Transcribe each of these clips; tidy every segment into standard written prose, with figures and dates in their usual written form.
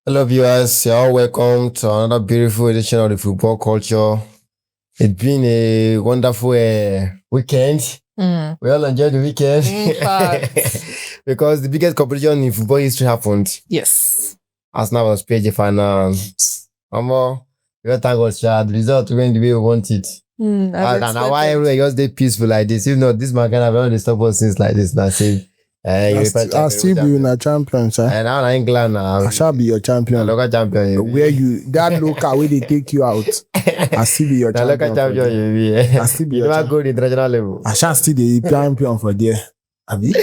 Hello, viewers. You're all welcome to another beautiful edition of the Football Culture. It's been a wonderful weekend. We all enjoyed the weekend. Because the biggest competition in football history happened. Yes. Arsenal was PSG final. We got thank God, the result went the way we want it. And why everywhere just stay peaceful like this? If not, this man can have already stopped us since like this. Now, say, I'll still be your champion, sir. And now in England now. I shall be your champion. Local champion. Where that local where they take you out. I still be your champion. Local champion, you I still be your champion. You never go to the international level. I shall still the champion for there. Abi?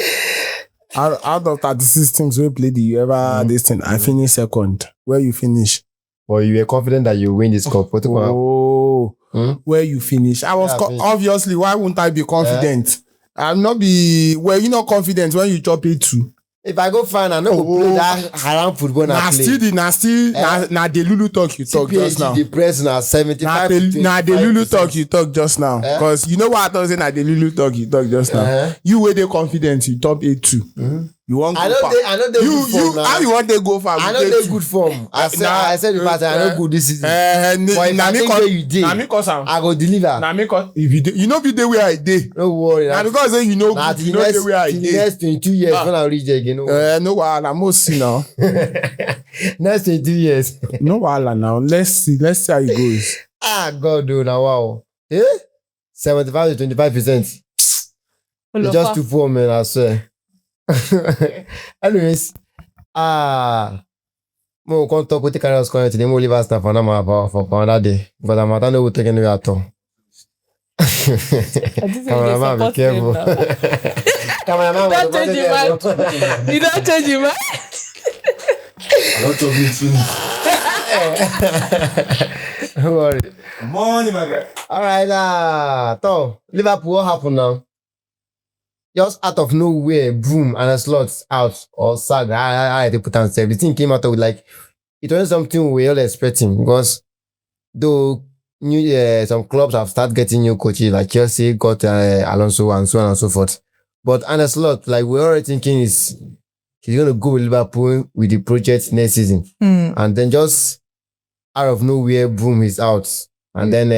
Out of 36 teams we played the UEFA this thing, I finished second. Where you finish? Well, you were confident that you win this cup. Where you finish? I was obviously. Why wouldn't I be confident? I'm not be. Well, you not confident when you chop it too. If I go find, I know go play that haram football. Now the Lulu talk you talk just now. The press now 75. Now the Lulu talk you talk just now. Because you know what I was saying. Now the Lulu talk you talk just now. You were the confident. You top 8-2. You want go far. I know they good form now. How you want they go far? I know they good form. I said the past. I know good this season. But if I think where you did, I go deliver. Now me cause if you know be the way I did. No worry. Now because say you know the way I did. The next 22 years when I reach again. No wahala, I'm see now. Next 22 years. No wahala now. Let's see how it goes. God, dude, now wow. 75 to 25%. It's just too poor, man. I swear. Anyways, more can't talk with the careers going today. More leave us now for another day. But I'm not know what taking away at all. Cameraman, be careful. Cameraman, don't change your mind. You don't change your mind. A lot of it too. Don't worry. Money, my guy. All right, so Liverpool, what happened now? Just out of nowhere, boom, Arne Slot out or sacked. I had to put on the thing came out with like it wasn't something we all expecting because though some clubs have started getting new coaches like Chelsea got Alonso and so on and so forth. But Arne Slot, like we're already thinking he's gonna go with Liverpool with the project next season. And then just out of nowhere, boom, he's out. And then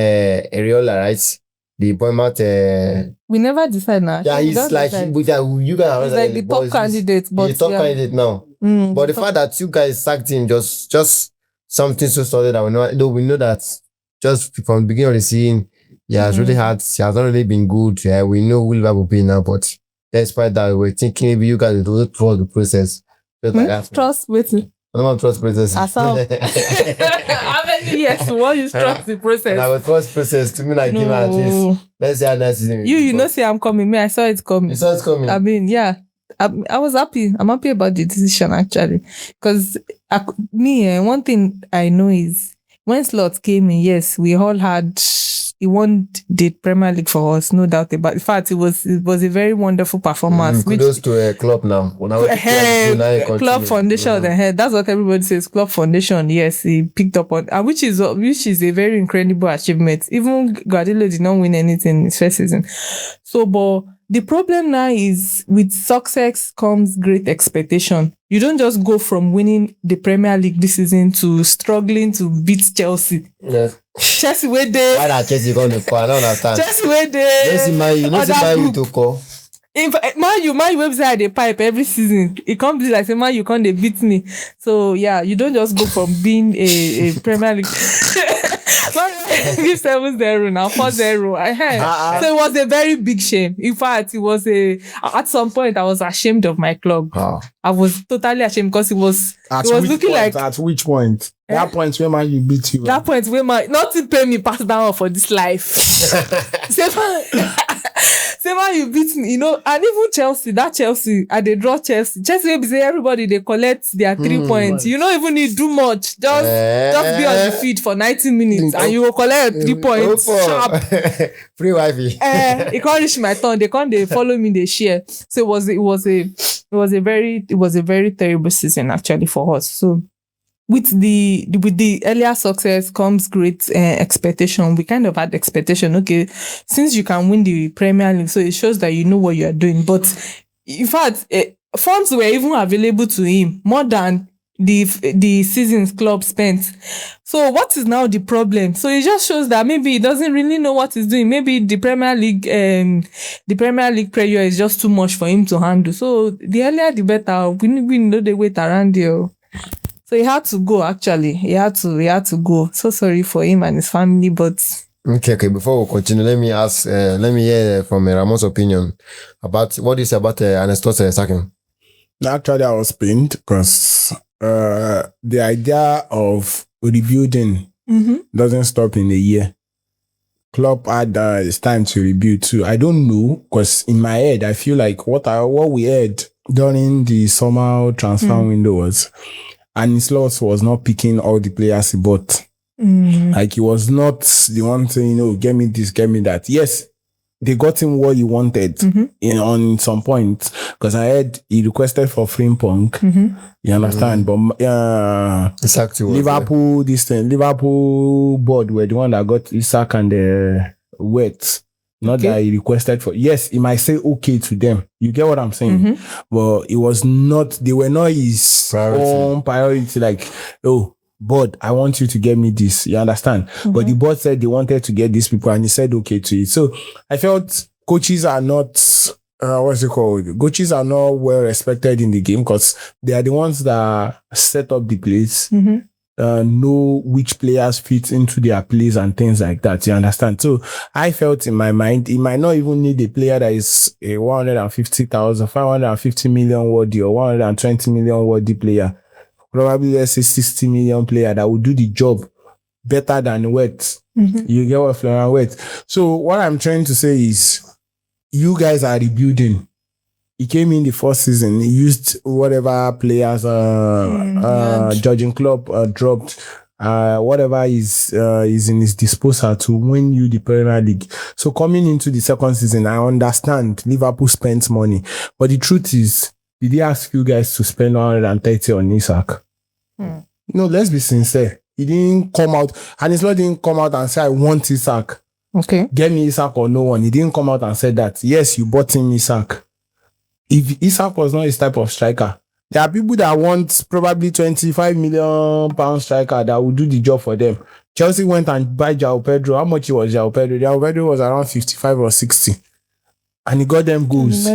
Iraola, right? The appointment. We never decide now. Yeah, he's like you guys. He's like the top candidate, but he's the top candidate now. But the fact that you guys sacked him just something so solid that we know that just from the beginning of the season, he has really had. He has not really been good. Yeah, we know who Liverpool will be now, but despite that, we're thinking maybe you guys will trust the process. Trust waiting. I don't want to trust process. How many years will you trust the process? I will trust process to me like him at least. Let's say next season. You know say I'm coming. Me, I saw it coming. You saw it coming? I mean, yeah. I was happy. I'm happy about the decision actually. Because one thing I know is when Slot came in, yes, we all had he won the Premier League for us, no doubt about it. In fact, it was a very wonderful performance. Kudos to a club now. Club foundation. That's what everybody says. Club foundation. Yes, he picked up on, which is a very incredible achievement. Even Guardiola did not win anything in his first season. So, but the problem now is with success comes great expectation. You don't just go from winning the Premier League this season to struggling to beat Chelsea. Yes. Chelsea where they. Why that Chelsea going to call? I don't understand. Chelsea where they. Chelsea Man U to call. In fact, Man U website they pipe every season. It can't be like say Man U can't they beat me. So yeah, you don't just go from being a Premier League. Give 7-0 now, 4-0. So it was a very big shame. In fact, it was at some point I was ashamed of my club. I was totally ashamed because it was looking like. At which point? That point where Man U beat you. That point where nothing pay me pass down for this life. Say Man you beat me, and even Chelsea, they draw Chelsea. Chelsea will say everybody they collect their 3 points. You don't even need to do much. Just be on the feet for 90 minutes and you will collect 3 points. Sharp. Free Wi-Fi. It can't reach my turn. They follow me, they share. So it was a very terrible season actually for us. So with the earlier success comes great expectation. We kind of had expectation. Okay, since you can win the Premier League, so it shows that you know what you are doing. But in fact, funds were even available to him more than the seasons club spent. So what is now the problem? So it just shows that maybe he doesn't really know what he's doing. Maybe the Premier League pressure is just too much for him to handle. So the earlier the better. We know the wait around here. So he had to go. Actually, he had to go. So sorry for him and his family, but. Okay. Before we continue, let me hear from Ramon's opinion about what is about Arne Slot sacking. Actually, I was pained because the idea of rebuilding doesn't stop in a year. Klopp had it's time to rebuild too. I don't know, because in my head, I feel like what we heard during the summer transfer window was Arne Slot was not picking all the players he bought. Like, he was not the one saying, get me this, get me that. Yes, they got him what he wanted on some point, because I heard he requested for Frimpong. You understand? But Liverpool, Liverpool board were the one that got Isak and Wet. Not that he requested for. Yes, he might say okay to them. You get what I'm saying? But it was not. They were not his own priority. Like, board, I want you to get me this. You understand? But the board said they wanted to get these people, and he said okay to it. So I felt coaches are not, coaches are not well respected in the game, because they are the ones that set up the place, know which players fit into their plays and things like that. You understand? So I felt in my mind, he might not even need a player that is a 550 million worthy or 120 million worthy player. Probably, let's say 60 million player that will do the job better than Wet. You get what Florian Wet. So what I'm trying to say is, you guys are rebuilding. He came in the first season. He used whatever players Jurgen Klopp dropped, whatever is in his disposal to win you the Premier League. So coming into the second season, I understand Liverpool spent money, but the truth is, did he ask you guys to spend 130 on Isak? No, let's be sincere. He didn't come out, and Slot didn't come out and say, I want Isak. Okay. Get me Isak or no one. He didn't come out and say that. Yes, you bought him Isak. If Isak was not his type of striker, there are people that want probably 25 million pound striker that will do the job for them. Chelsea went and buy João Pedro. How much was João Pedro? João Pedro was around 55 or 60. And he got them goals.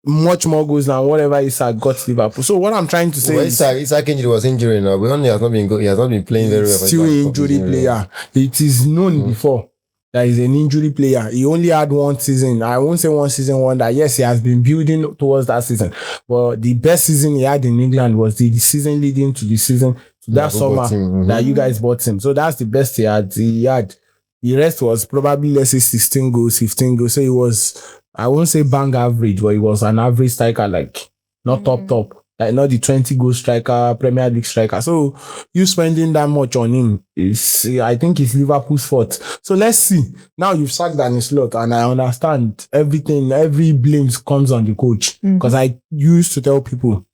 Much more goals than whatever Isak got Liverpool. So what I'm trying to say is, Isak injury was injury now. But he has not been good. He has not been playing very well. Still an injury player. It is known before that he's an injury player. He only had one season. I won't say one season wonder. Yes, he has been building towards that season. But the best season he had in England was the season leading to the season to that summer that you guys bought him. So that's the best he had. The rest was probably, let's say, 16 goals, 15 goals. So he was, I won't say bang average, but he was an average striker, like not top, like not the 20 goal striker, Premier League striker. So you spending that much on him I think it's Liverpool's fault. So let's see. Now you've sacked Arne Slot, and I understand everything. Every blame comes on the coach, because I used to tell people,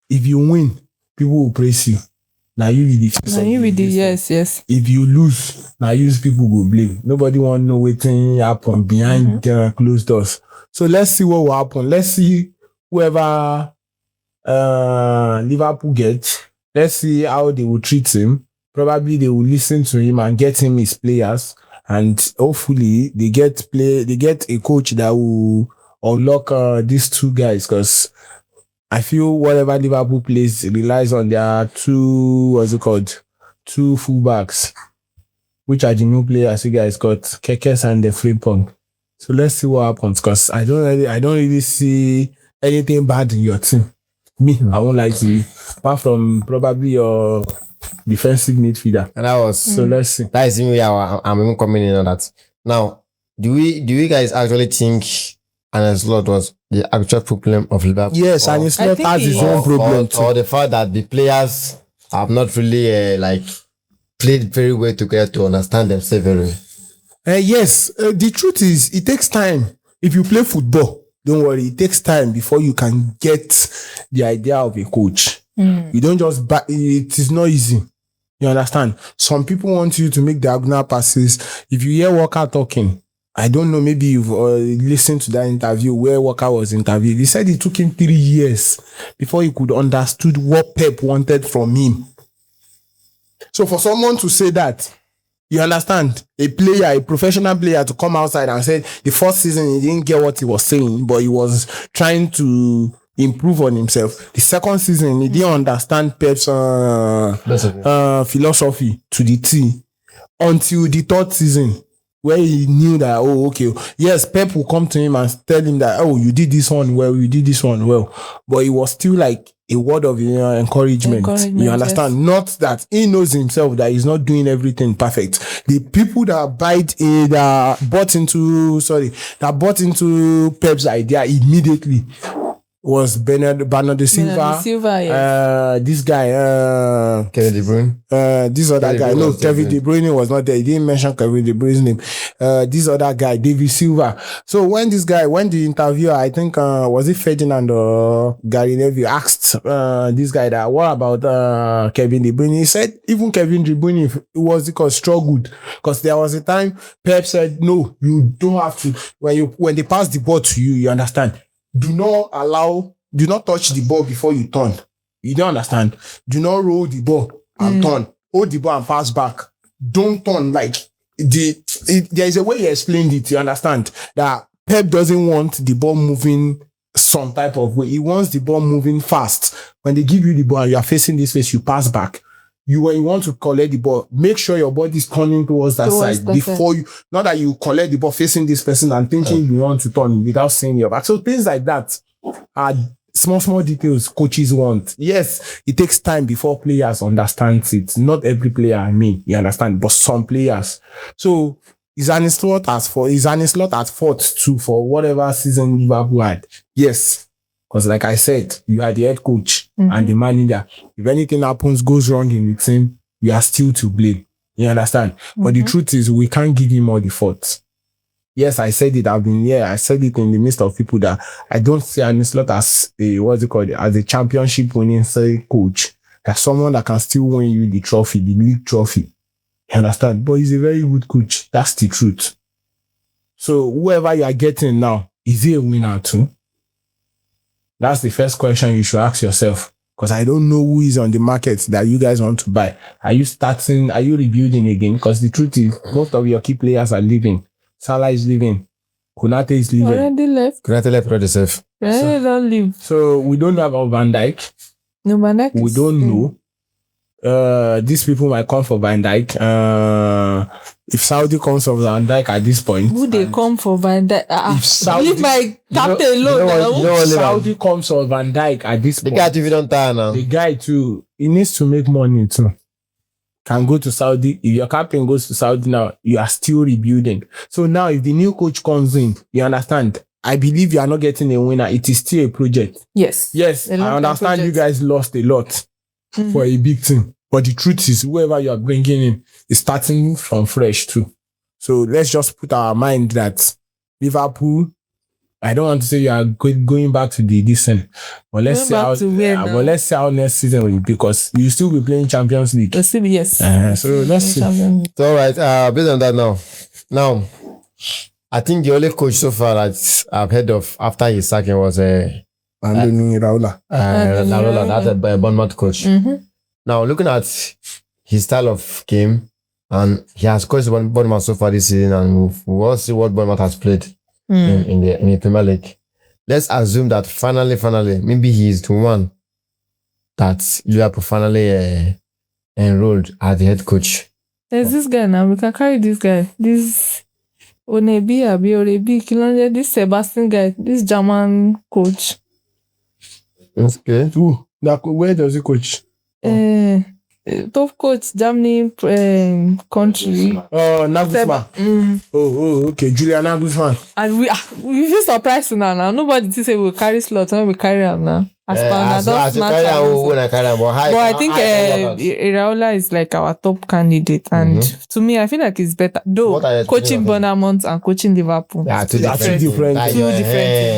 if you win, people will praise you. Now you will yes. If you lose, now use people will blame. Nobody want to know what happen behind closed doors. So let's see what will happen. Let's see whoever Liverpool gets. Let's see how they will treat him. Probably they will listen to him and get him his players, and hopefully they get a coach that will unlock these two guys, because I feel whatever Liverpool plays relies on their two fullbacks, which are the new players you guys got, Kekes and the Frimpong. So let's see what happens, because I don't really see anything bad in your team. I won't like to, apart from probably your defensive midfielder. And that was so. Let's see. That is me. I'm even coming in on that. Now, do we guys actually think Arne Slot was the actual problem of Liverpool? Yes, Arne Slot has his own problem too. Or the fact that the players have not really played very well together to understand themselves very well. Yes, the truth is, it takes time. If you play football, don't worry, it takes time before you can get the idea of a coach. You don't just it is not easy. You understand? Some people want you to make diagonal passes. If you hear Walker talking, I don't know, maybe you've listened to that interview where Walker was interviewed. He said it took him 3 years before he could understood what Pep wanted from him. So for someone to say that, you understand, a professional player to come outside and say the first season he didn't get what he was saying, but he was trying to improve on himself. The second season he didn't understand Pep's philosophy to the T until the third season, where he knew that, oh, okay, yes, Pep will come to him and tell him that, oh, you did this one well, you did this one well. But it was still like a word of encouragement. You understand? Yes. Not that he knows himself that he's not doing everything perfect. The people that bought into Pep's idea immediately was Bernardo Silva. Yes. This guy, Kevin De Bruyne. This other guy. No, Kevin De Bruyne was not there. He didn't mention Kevin De Bruyne's name. This other guy, David Silva. So when the interviewer, I think, was it Ferdinand or Gary Neville, asked this guy that, what about Kevin De Bruyne? He said even Kevin De Bruyne struggled, because there was a time Pep said, no, you don't have to. When they pass the ball to you, you understand. Do not touch the ball before you turn. You don't understand. Do not roll the ball and turn. Hold the ball and pass back. Don't turn. Like there is a way he explained it. You understand that Pep doesn't want the ball moving some type of way. He wants the ball moving fast. When they give you the ball and you are facing this face, you pass back. When you want to collect the ball, make sure your body is turning towards that side before you, not that you collect the ball facing this person and thinking you want to turn without seeing your back. So things like that are small details coaches want. Yes, it takes time before players understand it. Not every player, you understand, but some players. So Is Arne Slot at fault too for whatever season Liverpool had? Yes. Because like I said, you are the head coach and the manager. If anything goes wrong in the team, you are still to blame. You understand? But the truth is, we can't give him all the faults. Yes, I said it. I said it in the midst of people that I don't see Arne Slot as as a championship winning coach. As someone that can still win you the trophy, the league trophy. You understand? But he's a very good coach. That's the truth. So whoever you are getting now, is he a winner too? That's the first question you should ask yourself. Because I don't know who is on the market that you guys want to buy. Are you rebuilding again? Because the truth is, most of your key players are leaving. Salah is leaving. Konate is leaving. Already left. Konate left already safe. Don't leave. So we don't know about Van Dijk. No, Van Dijk. We don't know. These people might come for Van Dijk. If Saudi comes for Van Dijk at this point, would they come for Van Dijk? If Saudi, leave my captain alone. Saudi comes for Van Dijk at this point. The guy too, don't tire now. The guy too, he needs to make money too. Can go to Saudi. If your captain goes to Saudi now, you are still rebuilding. So now, if the new coach comes in, you understand. I believe you are not getting a winner. It is still a project. Yes. I understand you guys lost a lot for a big team. But the truth is, whoever you are bringing in is starting from fresh too. So let's just put our mind that Liverpool, I don't want to say you are going back to the decent, but let's see how next season will be, because you still be playing Champions League. Yes. So let's see. So, all right. Based on that now, I think the only coach so far that I've heard of after his sacking was Andoni Iraola. That's a Bournemouth coach. Now, looking at his style of game, and he has coached Bournemouth so far this season, and we'll see what Bournemouth has played in the Premier League. Let's assume that finally, maybe he is the one that Liverpool finally enrolled as the head coach. There's this guy now. We can carry this guy. This Orebi, this Sebastian guy, this German coach. Okay. Ooh, where does he coach? Top coach, Germany country. Nagelsmann. Okay, Julian Nagelsmann. And we feel surprised now. Nobody say we'll carry Slot when we carry him now. But I think Iraola is like our top candidate, and to me, I feel like it's better. Though coaching Bournemouth and coaching Liverpool, two different.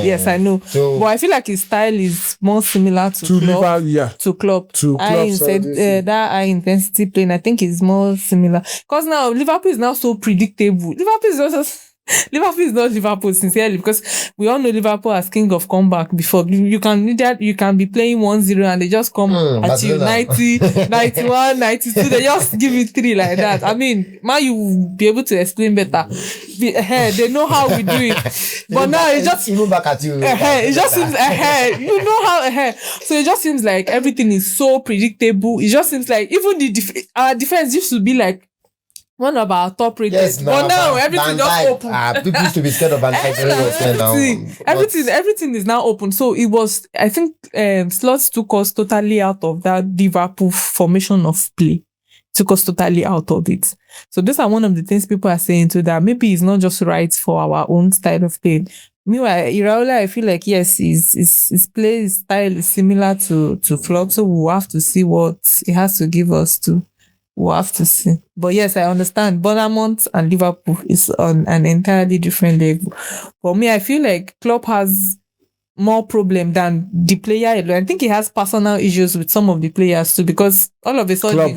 Yes, I know. So, but I feel like his style is more similar to Klopp. That high intensity playing, I think is more similar. Because now Liverpool is now so predictable. Liverpool is also Liverpool is not Liverpool, sincerely, because we all know Liverpool as king of comeback before. You can be playing 1-0 and they just come at you 90, 91, 92. They just give you 3 like that. I mean, man, you will be able to explain better. They know how we do it. But now it just even back at you. it just seems you know how so it just seems like everything is so predictable. It just seems like even our defense used to be like one of our top rated. Yes, but now everything just open. People used to be scared of everything is now open. So it was, I think, Slots took us totally out of that Liverpool formation of play. Took us totally out of it. So these are one of the things people are saying too, that maybe it's not just right for our own style of play. Meanwhile, Iraola, I feel like, yes, his play style is similar to Klopp, so we'll have to see what he has to give us too. We'll have to see. But yes, I understand. Bournemouth and Liverpool is on an entirely different level. For me, I feel like Klopp has more problem than the player alone. I think he has personal issues with some of the players too, because all of a sudden,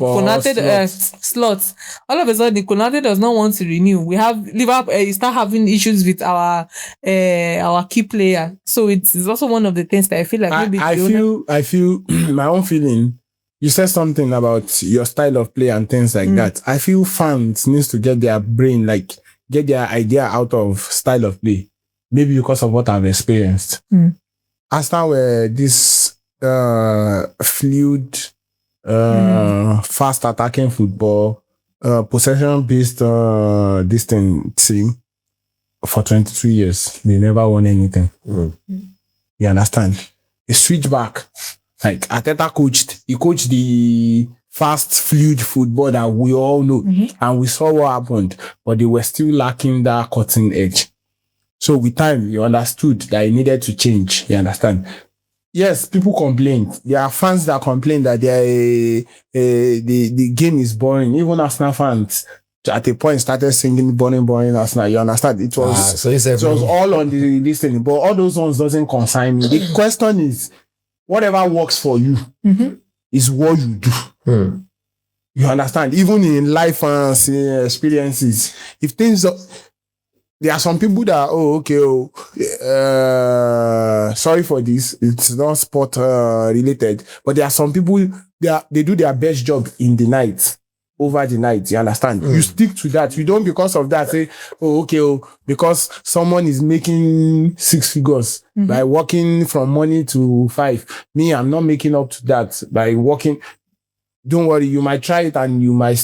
Slots. All of a sudden, Konate does not want to renew. We have Liverpool start having issues with our key player. So it's also one of the things that I feel like maybe I feel my own feeling. You said something about your style of play and things like that. I feel fans needs to get their brain, like get their idea out of style of play. Maybe because of what I've experienced. Arsenal were this fluid, fast attacking football, possession-based team for 22 years. They never won anything. You understand? A switchback. Like Arteta he coached the fast, fluid football that we all know. And we saw what happened. But they were still lacking that cutting edge. So with time, you understood that it needed to change. You understand? Yes, people complain. There are fans that complain that the game is boring. Even Arsenal fans at a point started singing boring Arsenal. You understand? It was it was all on the listening. But all those ones doesn't concern me. The question is, whatever works for you is what you do. You understand? Even in life and experiences, if things there are some people that, sorry for this, it's not sport related, but there are some people they do their best job in the night, over the night. You understand? You stick to that. You don't, because of that, say, because someone is making 6 figures by working from morning to 5. Me, I'm not making up to that by working. Don't worry, you might try it and it might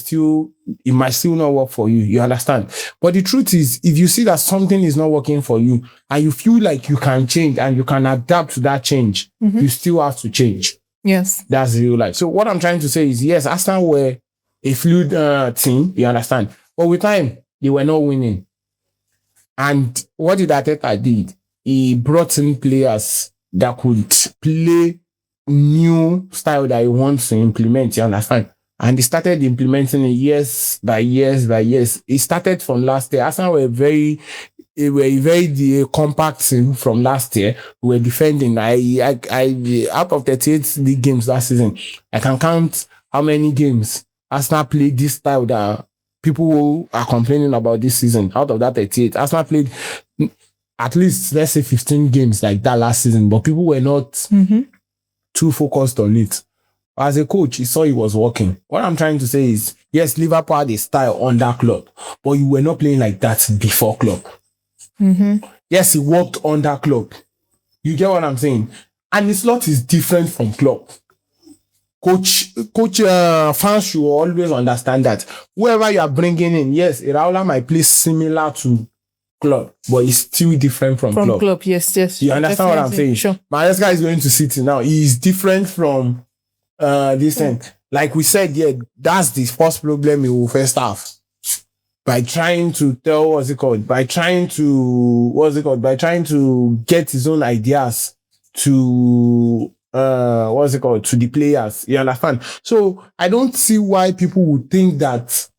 still not work for you. You understand? But the truth is, if you see that something is not working for you and you feel like you can change and you can adapt to that change, you still have to change. Yes. That's real life. So what I'm trying to say is, yes, Arsenal were a fluid team. You understand? But with time, they were not winning. And what did Arteta did? He brought in players that could play new style that he wants to implement, you understand? And he started implementing it years by years. It started from last year. Arsenal were very compact team from last year. We were defending. I out of 38 league games last season, I can count how many games Arsenal played this style that people who are complaining about this season. Out of that 38, Arsenal played at least, let's say, 15 games like that last season, but people were not too focused on it. As a coach, he saw it was working. What I'm trying to say is, yes, Liverpool had a style under Klopp, but you were not playing like that before Klopp. Yes, he worked under Klopp. You get what I'm saying? And Slot is different from Klopp. Coach, fans should always understand that whoever you are bringing in, yes, Iraola might play similar to Klopp, but it's still different from Klopp. Yes. You understand what I'm saying? Sure. Maresca is going to City now. He is different from this thing. Like we said, that's the first problem he will first have. By trying to by trying to get his own ideas to to the players. You understand? So I don't see why people would think that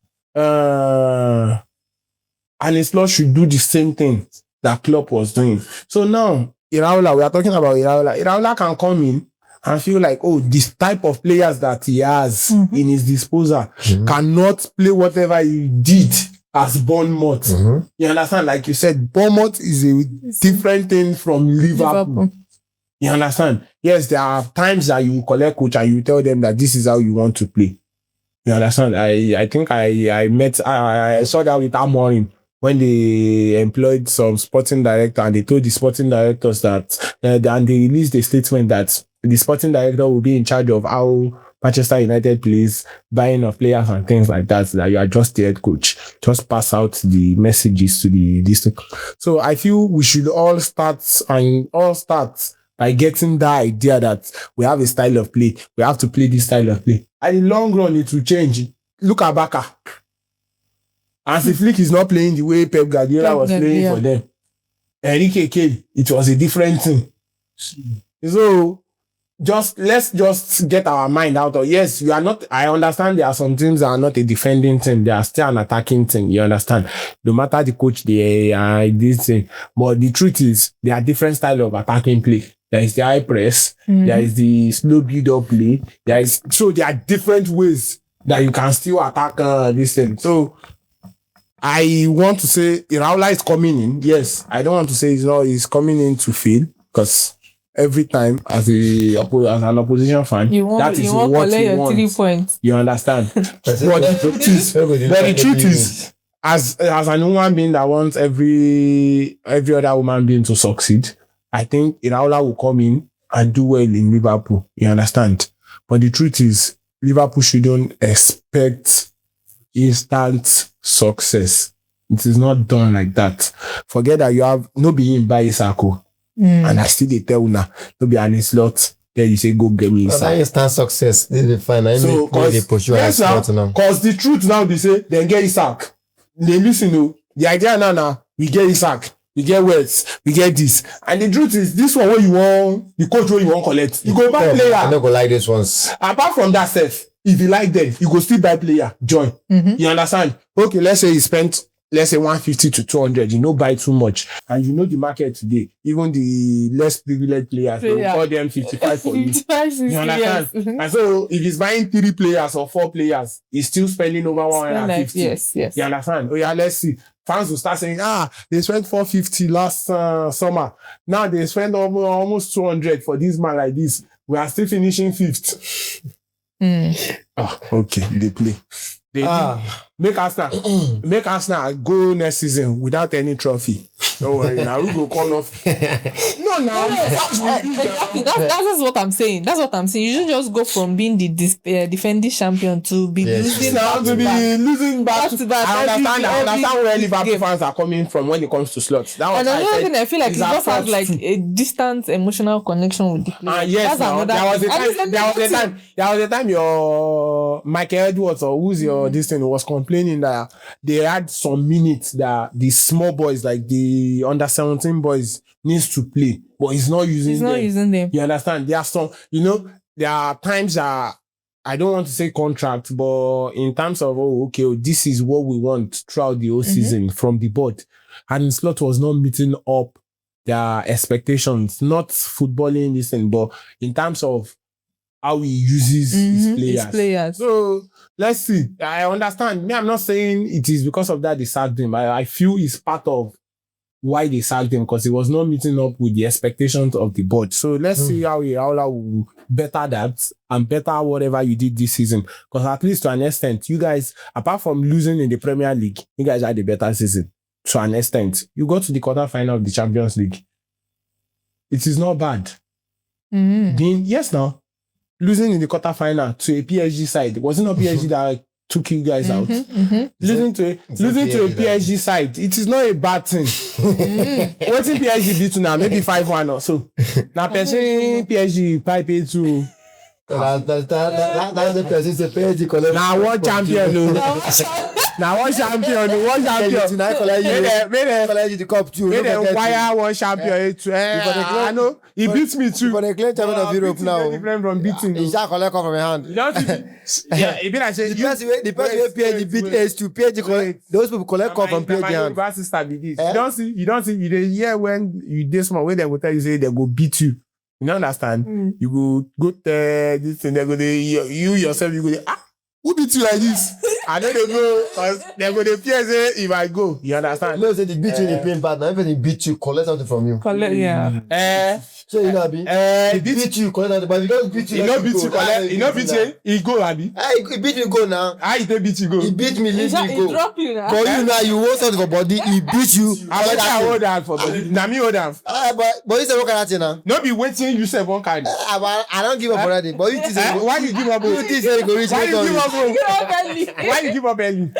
Arne Slot should do the same thing that Klopp was doing. So now, Iraola, we are talking about Iraola. Iraola can come in and feel like, this type of players that he has in his disposal cannot play whatever he did as Bournemouth. You understand? Like you said, Bournemouth is a different thing from Liverpool. You understand? Yes, there are times that you collect coach and you tell them that this is how you want to play. You understand? I think I saw that with Amorim when they employed some sporting director and they told the sporting directors that and they released a statement that the sporting director will be in charge of how Manchester United plays, buying of players and things like that you are just the head coach. Just pass out the messages to the district. So I feel we should all start by getting that idea that we have a style of play. We have to play this style of play. At the long run, it will change. Look at Barca. Hansi Flick is not playing the way Pep Guardiola was playing for them. Enrique came. It was a different thing. So, let's just get our mind out of, yes, we are not, I understand there are some teams that are not a defending team. They are still an attacking team. You understand? No matter the coach, they are this thing. But the truth is, there are different styles of attacking play. There is the high press. There is the slow build-up play. So there are different ways that you can still attack this thing. So I want to say Iraola is coming in. Yes, I don't want to say he's coming in to fail, because every time as an opposition fan, that is what you want. 3 points. You understand? But the truth is, as an human being that wants every other human being to succeed, I think Iraola will come in and do well in Liverpool. You understand? But the truth is, Liverpool shouldn't expect instant success. It is not done like that. Forget that you have no being by Isako. And I still they tell now, no be Arne Slot. Then you say, go get me Isako. That instant success, this is fine. I so, they push you because the truth now, they say, then get Isaac. They listen to the idea now, we get Isaac. We get West, we get this. And the truth is, this one where you want, the coach where you want collect. You go buy player. I'm not gonna like this ones. Apart from that stuff, if you like them, you go still buy player, join. You understand? Okay, let's say you spent, 150 to 200, you know, buy too much. And you know the market today, even the less privileged players, they will call them 55 for you. You understand? And so, if he's buying 3 players or 4 players, he's still spending over 150. Yes. You understand? Oh yeah, let's see. Fans will start saying, they spent 450 last summer. Now they spend almost 200 for this man like this. We are still finishing 5th. Okay, they play. Make Arsenal go next season without any trophy. Don't worry, now we go call off. No, exactly. That's what I'm saying. That's what I'm saying. You should just go from being the defending champion to be losing back to back. I understand where Liverpool fans are coming from when it comes to slots. That was another thing. I feel like it just has like a distant emotional connection with the player. Yes, there was a time your Michael Edwards or who's your this thing was complaining that they had some minutes that the small boys, like the under 17 boys, needs to play, but he's not using them. You understand? There are some, there are times that I don't want to say contract, but in terms of, this is what we want throughout the whole season from the board. And Slot was not meeting up their expectations, not footballing this thing, but in terms of how he uses his players. So let's see. I understand. I'm not saying it is because of that they sacked him. I feel it's part of why they sacked him, because he was not meeting up with the expectations of the board. So let's see how Iraola will better that and better whatever you did this season. Because at least to an extent, you guys, apart from losing in the Premier League, you guys had a better season. To an extent, you got to the quarterfinal of the Champions League. It is not bad. Yes, now. Losing in the quarterfinal to a PSG side. Was it not PSG that took you guys out? Losing to a PSG side. It is not a bad thing. What did PSG beat now? Maybe 5-1 or so. Now, PSG pipe to. That's the person PSG. Now, what champion? Now, one champion. Collect the cup too. Made them acquire one champion. I know. He beats me too. For the clear champion of Europe now. Different from beating. He shall collect cup from my hand. The person where PSG beat H2, PSG those people collect cup from PSG hand. You don't see. You hear when you this small, when they will tell you say they go beat you. You don't understand? You go there, this thing, they go there, you yourself, you go there, who beat you like this? I know they go because they're going to fear say if I go. You understand? No, say they beat you in the playing partner. If they beat you, collect something from you. Yeah. So you know, Abi. He beat you, collect something. But if he don't beat you, he not beat you, collect. He not beat you. He go, Abi. He beat me, go now. He don't beat you, go. He beat me, leave me, He go. drop you now. For you now, you want something for body. He beat you. I hold that for body. Now me hold that. But you say what kind of thing now? Not be waiting. You say one card. I don't give up for that. But you think why you give up? You think say go reach Why you give up? Why you give up early?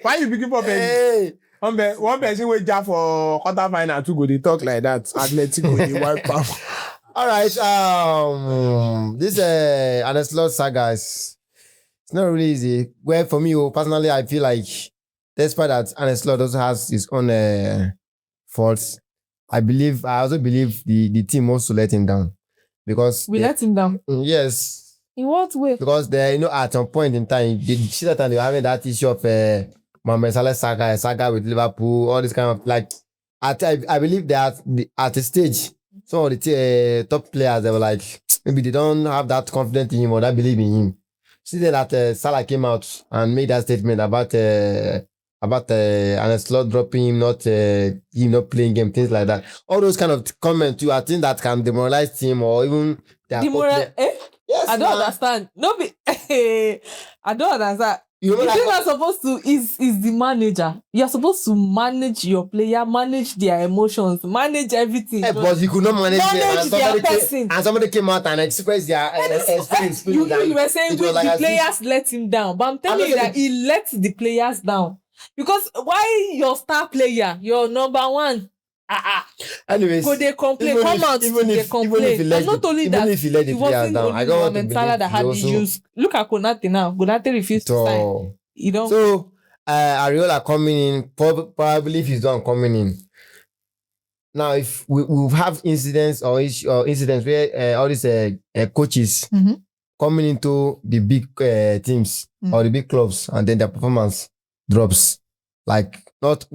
Why you give up early? Hey. One person wait just for quarter final to go. They talk like that. Atletico they wipe out. All right. This Arne Slot saga is it's not really easy. Well, for me, personally, I feel like despite that Arne Slot also has his own faults, I also believe the team also let him down because we let him down. Yes. In what way? Because at some point in time, they see that they were having that issue of Mohamed Salah saga with Liverpool, all this kind of like. I believe that at a stage, some of the top players they were like maybe they don't have that confidence in him or that believe in him. See that Salah came out and made that statement about Arne Slot dropping him, not playing game, things like that. All those kind of comments, I think that can demoralize him or even Yes, I don't understand. No, I don't understand. You're not supposed to is the manager. You're supposed to manage your player, manage their emotions, manage everything. But you could not manage them. And somebody came out and expressed their experience. You were saying the players let him down, but I'm telling you that he let the players down because why your star player, your number one. Anyways, could they complain? Come out, they complain. And not only that, it wasn't only Mohamed Salah that had issues. Look at Konate now. Konate refused to sign. So, Iraola coming in, probably if he's done coming in. Now, if we have incidents or incidents where all these coaches coming into the big teams or the big clubs and then their performance drops. Like not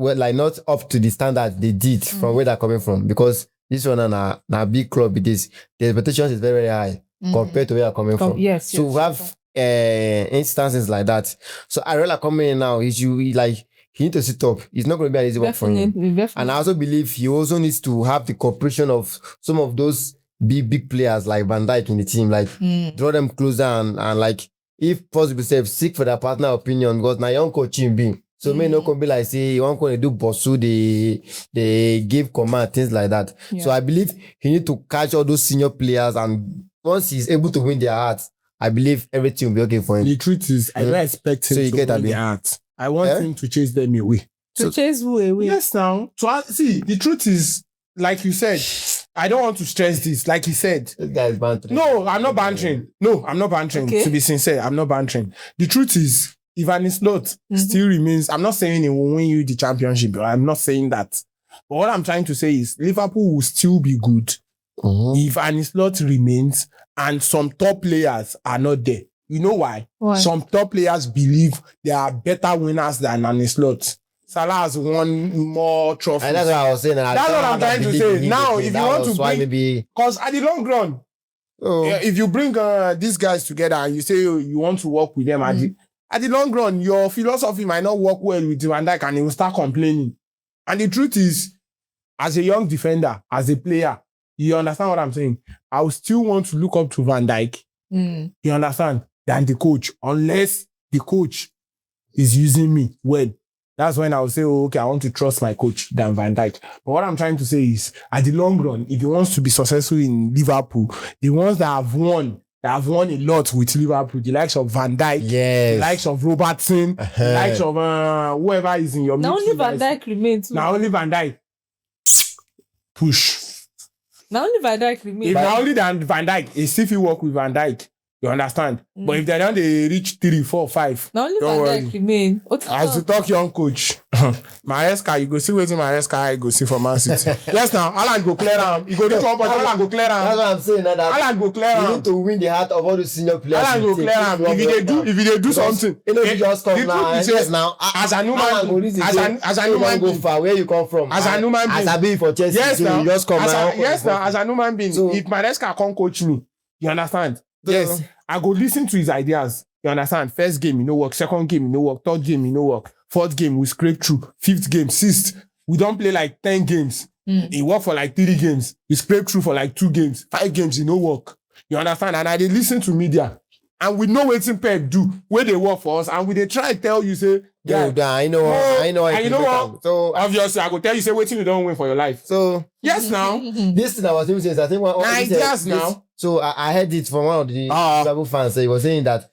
up to the standard they did from where they're coming from because this one na big club it is the expectations is very, very high compared to where they're coming from. Yes. So we have instances like that. So Iraola coming in now, he need to sit up. It's not going to be an easy work for him. Definitely. And I also believe he also needs to have the cooperation of some of those big players like Van Dijk in the team, like draw them closer and like if possible, seek for their partner opinion because now young coaching being. So may no can be like say you want to do bosu, they give command, things like that. Yeah. So I believe he need to catch all those senior players and once he's able to win their hearts, I believe everything will be okay for him. The truth is, I don't expect him to win their hearts. I want him to chase them away. Chase who away? Yes, now. So see, the truth is, like you said, I don't want to stress this. Like he said, this guy is bantering. No, I'm not bantering. No, I'm not bantering. Okay. To be sincere, I'm not bantering. The truth is, if Arne Slot still remains, I'm not saying he will win you the championship. I'm not saying that. But what I'm trying to say is Liverpool will still be good if Arne Slot remains and some top players are not there. You know why? Some top players believe they are better winners than Arne Slot. Salah has won more trophies. And that's what I was saying. That's what I'm trying to say. Now, if you want to bring... Because at the long run, if you bring these guys together and you say you want to work with them at the long run, your philosophy might not work well with Van Dijk and he will start complaining. And the truth is, as a young defender, as a player, you understand what I'm saying? I will still want to look up to Van Dijk. You understand? Than the coach. Unless the coach is using me well. That's when I will say, okay, I want to trust my coach than Van Dijk. But what I'm trying to say is, at the long run, if he wants to be successful in Liverpool, the ones that have won a lot with Liverpool, the likes of Van Dijk, the likes of Robertson, the likes of whoever is in your midfield. Now only Van Dijk remains. Now only Van Dijk. Push. Now only Van Dijk remains. If now only Van Dijk, if he work with Van Dijk, you understand? But if they don't reach 3, 4, 5. Now only Van Dijk remain. As to talk young coach, Maresca, you go see waiting Maresca, I go see for Man City. Yes, now Alan go clear him. You go reach one, but Alan go clear him. That's what I'm saying. That Alan go clear him. You need to win the heart of all the senior players. Alan go clear him. If they do something, you know, you just come now. Yes, now as a new man, as a new man, go far. Where you come from? As a new man, as I be for Chelsea, yes, now you just come now. Yes, now as a new man being, if Maresca can't coach me, you understand? Yes, I go listen to his ideas. You understand? First game, you know work. Second game, you know work. Third game, you know work. Fourth game, we scrape through. Fifth game, sixth. We don't play like 10 games. He work for like 3 games. We scrape through for like 2 games. 5 games, you know work. You understand? And I dey listen to media. And we know what Pep do, where they work for us, and we they try to tell you, say, yeah, I know. And you know what? So obviously, I go tell you, say, waiting you don't win for your life. So yes, now. This thing I was even saying, I think Yes, now. So I heard it from one of the Liverpool fans. So he was saying that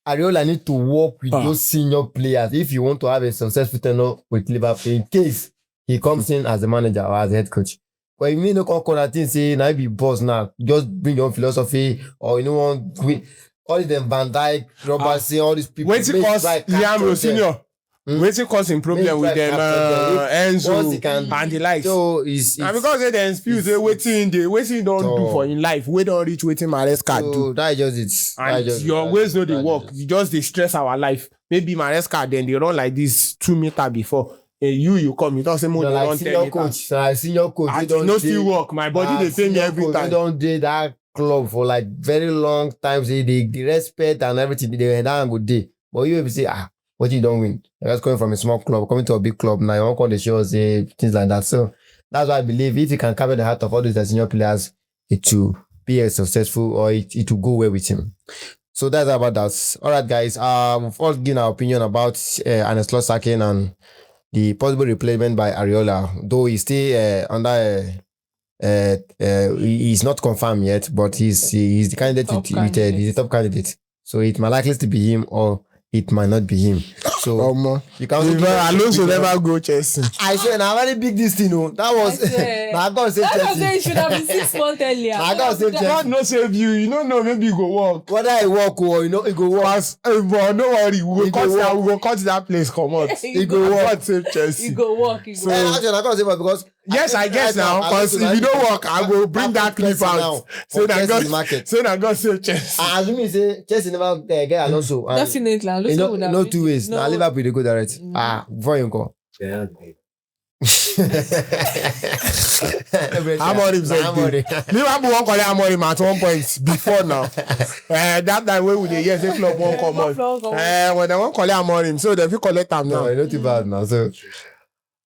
Iraola need to work with those senior players if you want to have a successful tenure with Liverpool in case he comes in as a manager or as a head coach. But if you no come corner thing say now be boss now, just bring your own philosophy or you know all of them Van Dijk, Robertson, all these people. Waiting cause Liam Senior. Waiting causing problem with them Enzo and the likes. So it's and because they excuse they waiting don't do for in life. We don't reach waiting Maresca do. So that just it. And your ways know they work. You just they stress our life. Maybe Maresca then they run like this 2 meters before. You come, you don't say more than like 1 senior coach. Senior coach. I don't no still work. My body they pay me every time. You don't do that club for like very long time. Say the respect and everything they have a good day. But you will say what you don't win. You're just coming from a small club, coming to a big club now. You won't call the shows, things like that. So that's why I believe if he can capture the heart of all these senior players, it will be a successful or it will go well with him. So that's about that. All right, guys. We've all given our opinion about Arne Slot sacking and the possible replacement by Iraola, though he's still under he's not confirmed yet, but he's the candidate he's the top candidate. So it might likely to be him or it might not be him. So you can't Alonso never go Chelsea. I said now very big this thing. That was I gotta say Chelsea. That should have been 6 months earlier. I gotta say Chelsea. God no save you don't know maybe you go work. Whether I work or it go work. But no worry, we go cut that place come out. It go work. God save Chelsea. It go work. So actually I gotta say because yes, I guess now, because if you don't work, I will bring that clip out. So that God save Chelsea. As you say, Chelsea never get Alonso. Definitely, Alonso would have no 2 ways. Now Liverpool they go direct. Before you go. Yeah. Amorim said Liverpool won't call Amorim at 1 point before now. That time when we the yes, the club won't come on. When they won't call Amorim, so they will collect them now. No, not too bad now. So.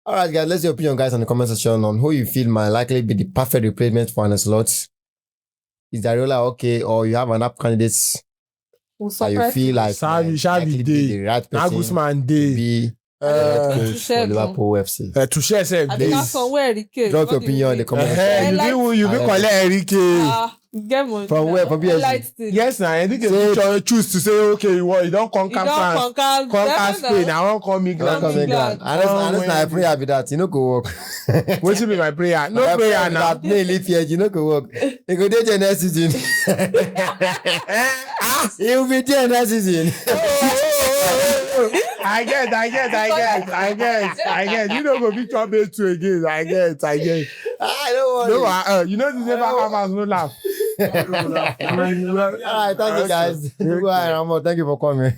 All right, guys, let's your opinion, guys, in the comment section on who you feel might likely be the perfect replacement for Arne Slot. Is Iraola okay, or you have an app candidate that you feel like Xavi the right person Nagusman to day. be coach for Liverpool FC? To share self days. Drop your opinion in the comment section. You be collect Enrique. From where? From PSG? Yes, now Enrique choose to say okay, you don't conquer France, conquer Spain. I won't come England. Unless I pray be that, you know go work. What should be my prayer? No prayer now. No leave here, you know go work. You go there next season. You will be there next season. I get. You don't go be trouble to again. I get. I don't want. No, you know this never happens. No laugh. All right, thank you guys. Thank you for coming.